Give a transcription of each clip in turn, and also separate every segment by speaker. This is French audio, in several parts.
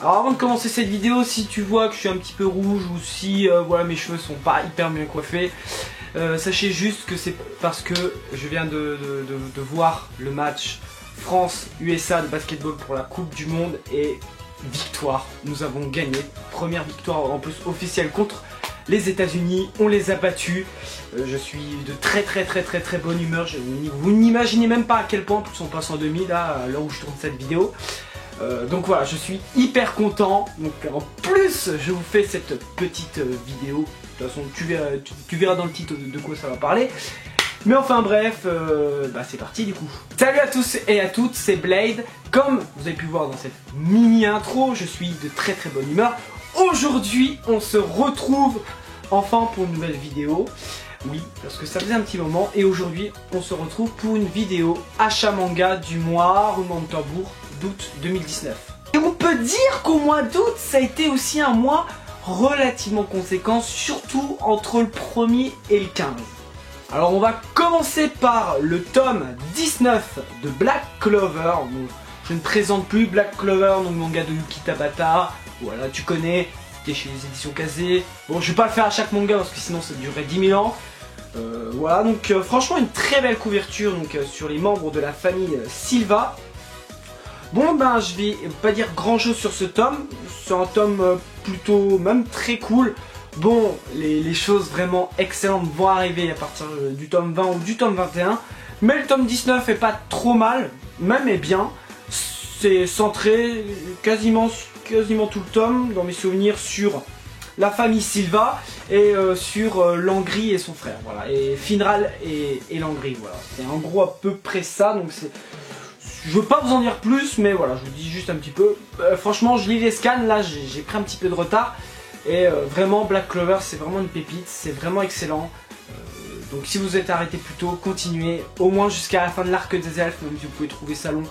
Speaker 1: Alors avant de commencer cette vidéo, si tu vois que je suis un petit peu rouge ou si voilà, mes cheveux sont pas hyper bien coiffés, sachez juste que c'est parce que je viens de voir le match France-USA de basketball pour la Coupe du Monde et victoire, nous avons gagné, première victoire en plus officielle contre les États-Unis, on les a battus. Je suis de très bonne humeur. Vous n'imaginez même pas à quel point, plus on passe en demi là, à l'heure où je tourne cette vidéo. Donc voilà, je suis hyper content. Donc en plus, je vous fais cette petite vidéo. De toute façon, tu verras dans le titre de quoi ça va parler. Mais enfin bref, c'est parti du coup. Salut à tous et à toutes, c'est Blade. Comme vous avez pu voir dans cette mini intro, je suis de très bonne humeur. Aujourd'hui, on se retrouve enfin pour une nouvelle vidéo. Oui, parce que ça faisait un petit moment. Et aujourd'hui, on se retrouve pour une vidéo achat manga du mois roulement de tambour d'août 2019. Et on peut dire qu'au mois d'août, ça a été aussi un mois relativement conséquent, surtout entre le 1er et le 15. Alors on va commencer par le tome 19 de Black Clover. Bon, je ne présente plus Black Clover, donc manga de Yuki Tabata. Voilà, tu connais, c'était chez les éditions Kazé. Bon, je vais pas le faire à chaque manga parce que sinon ça durerait 10 000 ans. Voilà, donc franchement une très belle couverture donc, sur les membres de la famille Silva. Bon ben je vais pas dire grand chose sur ce tome. C'est un tome plutôt même très cool. Bon, les choses vraiment excellentes vont arriver à partir du tome 20 ou du tome 21. Mais le tome 19 est pas trop mal, même est bien. C'est centré quasiment tout le tome, dans mes souvenirs, sur la famille Silva et sur Langri et son frère. Voilà, et Finral et Langri. Voilà, c'est en gros à peu près ça. Donc c'est... Je veux pas vous en dire plus, mais voilà, je vous dis juste un petit peu. Franchement, je lis les scans, là j'ai pris un petit peu de retard. Et vraiment Black Clover c'est vraiment une pépite, c'est vraiment excellent. Donc si vous êtes arrêté plus tôt, continuez au moins jusqu'à la fin de l'arc des elfes, même si vous pouvez trouver ça long,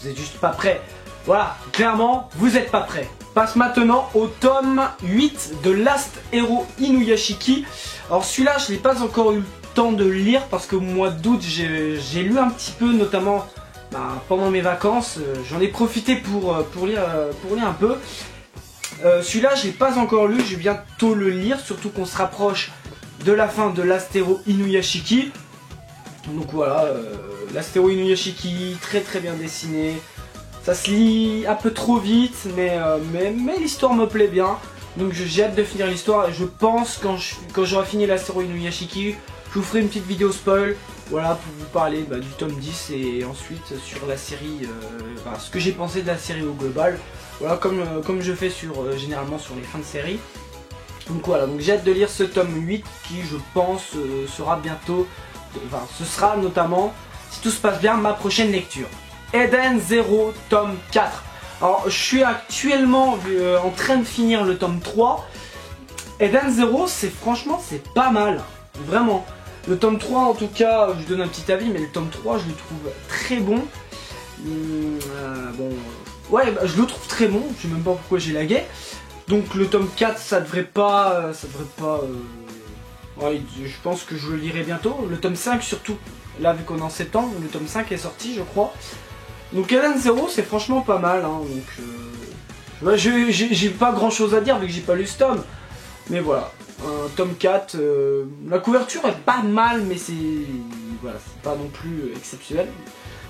Speaker 1: vous êtes juste pas prêt. Voilà, clairement vous êtes pas prêt. Passe maintenant au tome 8 de Last Hero Inuyashiki. Alors celui-là je n'ai pas encore eu le temps de le lire parce que au mois d'août j'ai lu un petit peu, notamment pendant mes vacances. J'en ai profité pour lire un peu. Celui-là je l'ai pas encore lu, je vais bientôt le lire, surtout qu'on se rapproche de la fin de Last Hero Inuyashiki. Donc voilà, Last Hero Inuyashiki, très bien dessiné. Ça se lit un peu trop vite, mais l'histoire me plaît bien. Donc j'ai hâte de finir l'histoire et je pense quand j'aurai fini Last Hero Inuyashiki, je vous ferai une petite vidéo spoil. Voilà, pour vous parler du tome 10 et ensuite sur la série, ce que j'ai pensé de la série au global. Voilà, comme je fais généralement sur les fins de série. Donc voilà, donc j'ai hâte de lire ce tome 8 qui je pense sera bientôt, ce sera notamment, si tout se passe bien, ma prochaine lecture. Eden Zero tome 4. Alors je suis actuellement en train de finir le tome 3. Eden Zero franchement c'est pas mal, vraiment. Le tome 3 en tout cas, je donne un petit avis, mais le tome 3 je le trouve très bon. Ouais, je le trouve très bon, je sais même pas pourquoi j'ai lagué. Donc le tome 4 ça devrait pas... Ouais, je pense que je le lirai bientôt. Le tome 5 surtout, là vu qu'on est en septembre, le tome 5 est sorti je crois. Donc Eden Zero c'est franchement pas mal, hein, donc... j'ai pas grand chose à dire vu que j'ai pas lu ce tome. Mais voilà, tome 4, la couverture est pas mal mais c'est... Voilà, c'est pas non plus exceptionnel.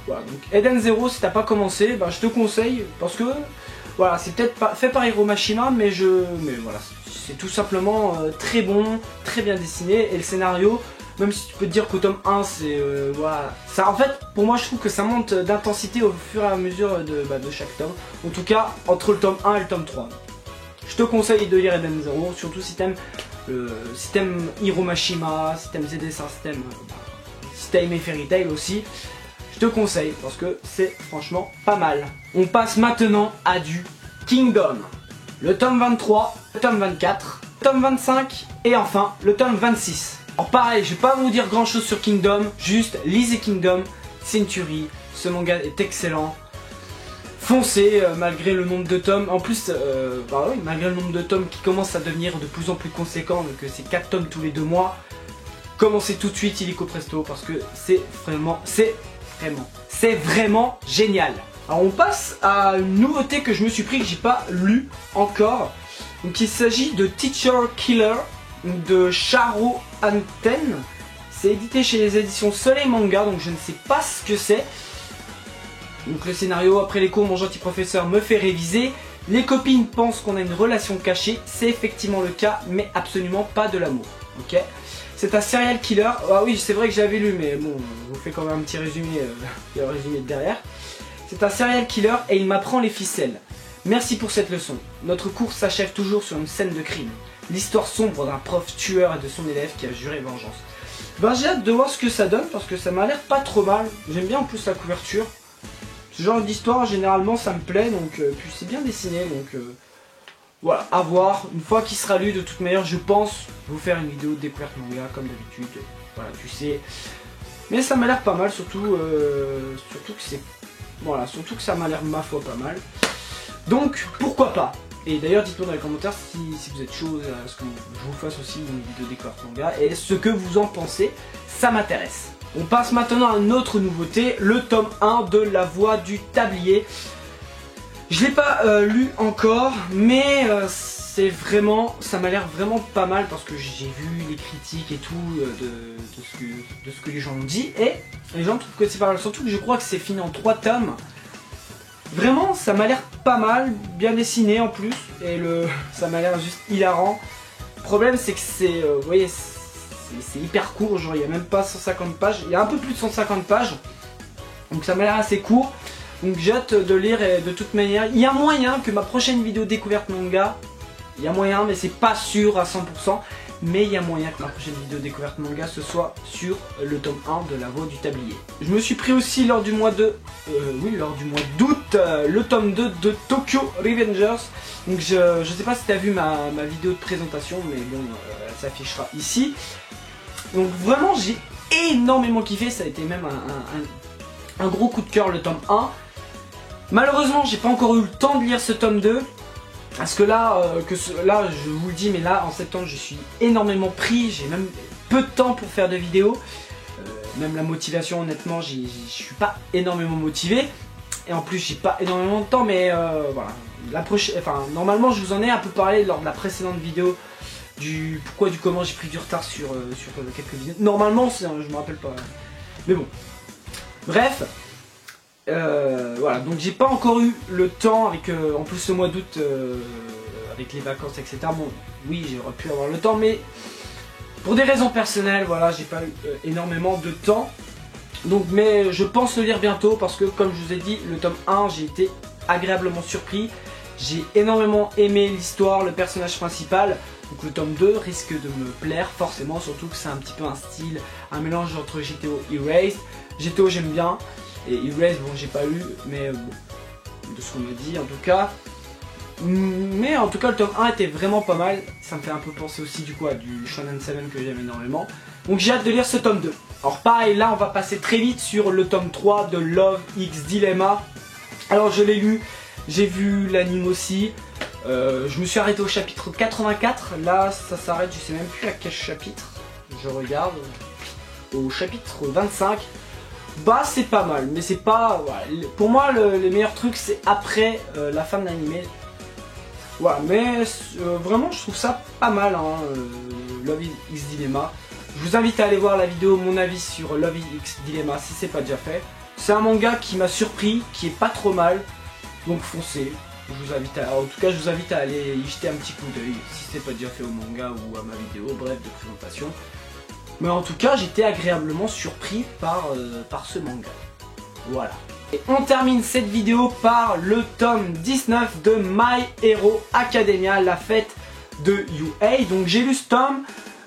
Speaker 1: Voilà, donc Eden Zero, si t'as pas commencé, je te conseille parce que voilà, c'est peut-être pas fait par Hiro Mashima, mais voilà, c'est tout simplement très bon, très bien dessiné et le scénario, même si tu peux te dire qu'au tome 1 c'est voilà, ça en fait pour moi je trouve que ça monte d'intensité au fur et à mesure de chaque tome. En tout cas, entre le tome 1 et le tome 3. Je te conseille de lire Eden Zero, surtout si t'aimes Hiro Mashima, si t'aimes ses dessins, si t'aimes Fairy Tail aussi. Je te conseille parce que c'est franchement pas mal. On passe maintenant à du Kingdom. Le tome 23, le tome 24, le tome 25 et enfin le tome 26. Alors pareil, je vais pas vous dire grand chose sur Kingdom, juste lisez Kingdom, c'est une tuerie, ce manga est excellent. Foncez malgré le nombre de tomes, en plus, oui, malgré le nombre de tomes qui commence à devenir de plus en plus conséquent, donc c'est 4 tomes tous les 2 mois. Commencez tout de suite illico presto parce que c'est vraiment génial. Alors on passe à une nouveauté que je me suis pris, que j'ai pas lu encore. Donc il s'agit de Teacher Killer de Sharo Anten. C'est édité chez les éditions Soleil Manga, donc je ne sais pas ce que c'est. Donc le scénario, après les cours, mon gentil professeur me fait réviser. Les copines pensent qu'on a une relation cachée, c'est effectivement le cas, mais absolument pas de l'amour. Ok. C'est un serial killer. Ah oui, c'est vrai que j'avais lu, mais bon, je vous fais quand même un petit résumé, il y a un résumé derrière. C'est un serial killer et il m'apprend les ficelles. Merci pour cette leçon. Notre cours s'achève toujours sur une scène de crime. L'histoire sombre d'un prof tueur et de son élève qui a juré vengeance. Ben j'ai hâte de voir ce que ça donne parce que ça m'a l'air pas trop mal. J'aime bien en plus la couverture. Ce genre d'histoire, généralement, ça me plaît, donc puis c'est bien dessiné, donc voilà, à voir. Une fois qu'il sera lu, de toute manière, je pense vous faire une vidéo de découverte manga, comme d'habitude. Voilà, tu sais. Mais ça m'a l'air pas mal, surtout que c'est... Voilà, surtout que ça m'a l'air, ma foi, pas mal. Donc, pourquoi pas. Et d'ailleurs, dites-moi dans les commentaires si vous êtes chaud à ce que je vous fasse aussi une vidéo de découverte manga, et ce que vous en pensez, ça m'intéresse. On passe maintenant à une autre nouveauté, le tome 1 de La Voix du Tablier. Je l'ai pas lu encore, mais c'est vraiment, ça m'a l'air vraiment pas mal parce que j'ai vu les critiques et tout de ce que les gens ont dit, et les gens trouvent que c'est pas mal, surtout que je crois que c'est fini en 3 tomes. Vraiment, ça m'a l'air pas mal, bien dessiné en plus, et ça m'a l'air juste hilarant. Le problème c'est que c'est, vous voyez, c'est hyper court, genre il n'y a même pas 150 pages, il y a un peu plus de 150 pages, donc ça m'a l'air assez court, donc j'ai hâte de lire et de toute manière, il y a moyen que ma prochaine vidéo découverte manga, il y a moyen mais c'est pas sûr à 100%, mais il y a moyen que ma prochaine vidéo découverte manga ce soit sur le tome 1 de La Voix du Tablier. Je me suis pris aussi lors du mois d'août, le tome 2 de Tokyo Revengers. Donc je sais pas si tu as vu ma vidéo de présentation, mais bon, elle s'affichera ici. Donc vraiment j'ai énormément kiffé, ça a été même un gros coup de cœur le tome 1. Malheureusement j'ai pas encore eu le temps de lire ce tome 2. Parce que là, je vous le dis, mais là en septembre je suis énormément pris, j'ai même peu de temps pour faire de vidéos. Même la motivation, honnêtement, je suis pas énormément motivé. Et en plus j'ai pas énormément de temps, mais voilà. Normalement je vous en ai un peu parlé lors de la précédente vidéo du pourquoi, du comment j'ai pris du retard sur quelques vidéos. Normalement, je me rappelle pas. Mais bon. Bref. Voilà, donc j'ai pas encore eu le temps avec en plus ce mois d'août avec les vacances, etc. Bon, oui, j'aurais pu avoir le temps, mais pour des raisons personnelles, voilà, j'ai pas eu énormément de temps. Donc, mais je pense le lire bientôt parce que, comme je vous ai dit, le tome 1, j'ai été agréablement surpris. J'ai énormément aimé l'histoire, le personnage principal. Donc le tome 2 risque de me plaire forcément, surtout que c'est un petit peu un style, un mélange entre GTO et Erased. GTO j'aime bien, et Erased, bon, j'ai pas lu, mais bon, de ce qu'on me dit en tout cas. Mais en tout cas le tome 1 était vraiment pas mal. Ça me fait un peu penser aussi du coup à du Shonen 7 que j'aime énormément. Donc j'ai hâte de lire ce tome 2. Alors pareil, là on va passer très vite sur le tome 3 de Love X Dilemma. Alors je l'ai lu, j'ai vu l'anime aussi. Je me suis arrêté au chapitre 84. Là ça s'arrête, je sais même plus à quel chapitre. Je regarde. Au chapitre 25. Bah c'est pas mal, mais c'est pas... Voilà. Pour moi les meilleurs trucs c'est après la fin de l'anime. Voilà, mais vraiment je trouve ça pas mal, hein, Love X Dilemma. Je vous invite à aller voir la vidéo, mon avis sur Love X Dilemma si c'est pas déjà fait. C'est un manga qui m'a surpris, qui est pas trop mal, donc foncez. Je vous invite en tout cas je vous invite à aller y jeter un petit coup d'œil si c'est pas déjà fait au manga ou à ma vidéo, bref, de présentation. Mais en tout cas j'étais agréablement surpris par ce manga. Voilà. Et on termine cette vidéo par le tome 19 de My Hero Academia, la fête de UA. Donc j'ai lu ce tome,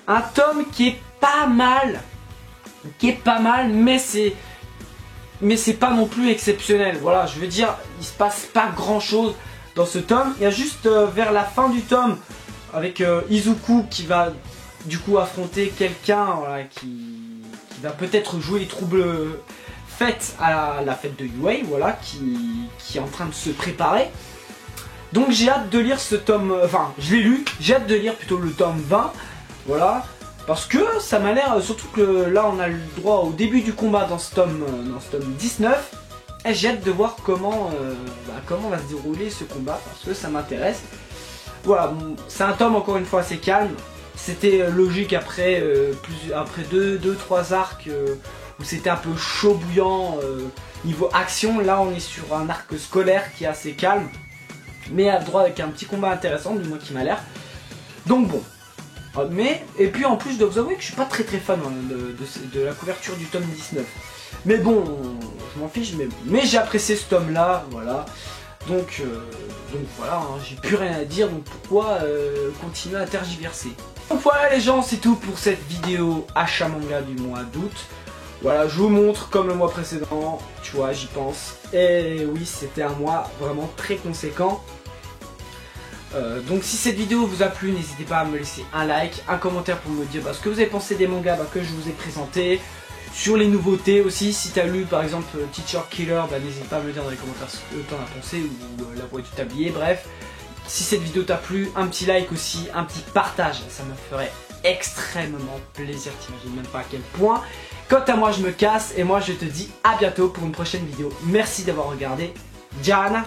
Speaker 1: un tome qui est pas mal, mais c'est pas non plus exceptionnel. Voilà, je veux dire, il se passe pas grand chose dans ce tome. Il y a juste vers la fin du tome, avec Izuku qui va du coup affronter quelqu'un, voilà, qui va peut-être jouer les troubles fête à la fête de UA, voilà, qui est en train de se préparer. Donc j'ai hâte de lire ce tome, enfin je l'ai lu, j'ai hâte de lire plutôt le tome 20, voilà, parce que ça m'a l'air, surtout que là on a le droit au début du combat dans ce tome 19, Et j'ai hâte de voir comment va se dérouler ce combat parce que ça m'intéresse. Voilà, bon, c'est un tome encore une fois assez calme. C'était logique après 2-3 arcs où c'était un peu chaud bouillant niveau action. Là on est sur un arc scolaire qui est assez calme, mais à droit avec un petit combat intéressant, du moins qui m'a l'air. Donc bon. Et puis en plus je dois vous avouer que je suis pas très fan de la couverture du tome 19. Mais bon, je m'en fiche, mais j'ai apprécié ce tome là, voilà. Donc voilà, hein, j'ai plus rien à dire, donc pourquoi continuer à tergiverser. Donc voilà les gens, c'est tout pour cette vidéo achat manga du mois d'août. Voilà, je vous montre comme le mois précédent, tu vois, j'y pense. Et oui, c'était un mois vraiment très conséquent. Donc si cette vidéo vous a plu, n'hésitez pas à me laisser un like, un commentaire pour me dire ce que vous avez pensé des mangas que je vous ai présentés. Sur les nouveautés aussi, si tu as lu par exemple Teacher Killer, n'hésite pas à me le dire dans les commentaires ce que t'en as pensé, ou La Voix du Tablier, bref. Si cette vidéo t'a plu, un petit like aussi, un petit partage, ça me ferait extrêmement plaisir, t'imagines même pas à quel point. Quant à moi je me casse et moi je te dis à bientôt pour une prochaine vidéo. Merci d'avoir regardé, Diana.